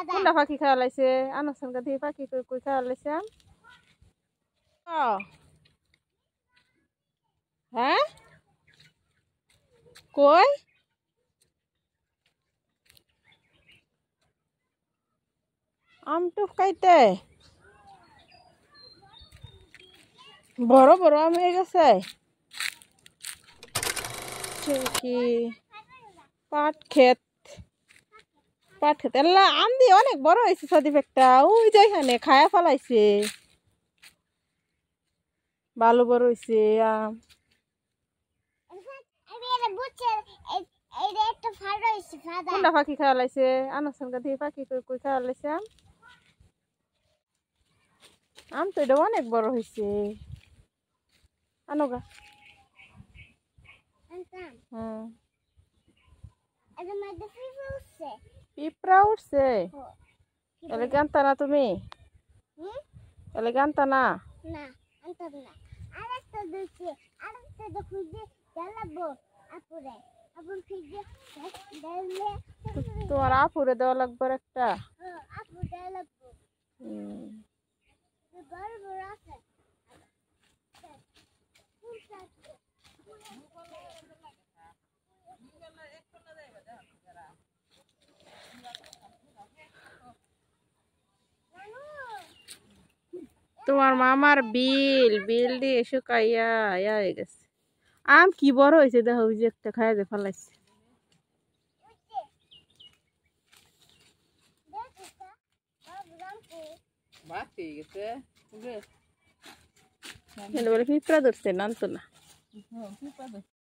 কোনটা পাখি খাওয়া লাইছে আনার সঙ্গে দিয়ে পাখি কই কই খাওয়া লাইছে হ্যাঁ কই আম টুক খাইতে বড় বড় আম হয়ে গেছে কি পাট ক্ষেত এলা আম দিয়ে অনেক বড় হয়েছে সাদিপ একটা ওই যে এখানে খায়া ফেলাইছে ভালো বড় হয়েছে আম কোনটা পাখি খাওয়া লাইছে আনার সঙ্গে দিয়ে পাখি কই কই খাওয়া লাইছে আম তো এটা অনেক বড় হয়েছে আনোগা হুম পিঁপড়া উঠছে এলে জানতা না তুমি এলে জানতা না তোমার আপুরে দেওয়া লাগবে একটা তোমার মামার বিল দিয়ে শুকাইয়া ইয়া হয়ে গেছে আম কি বড় হয়েছে দেখো ওই যে একটা খাইয়া যে ফেলাইছে বলে পিঁপড়া ধরছে নামতো না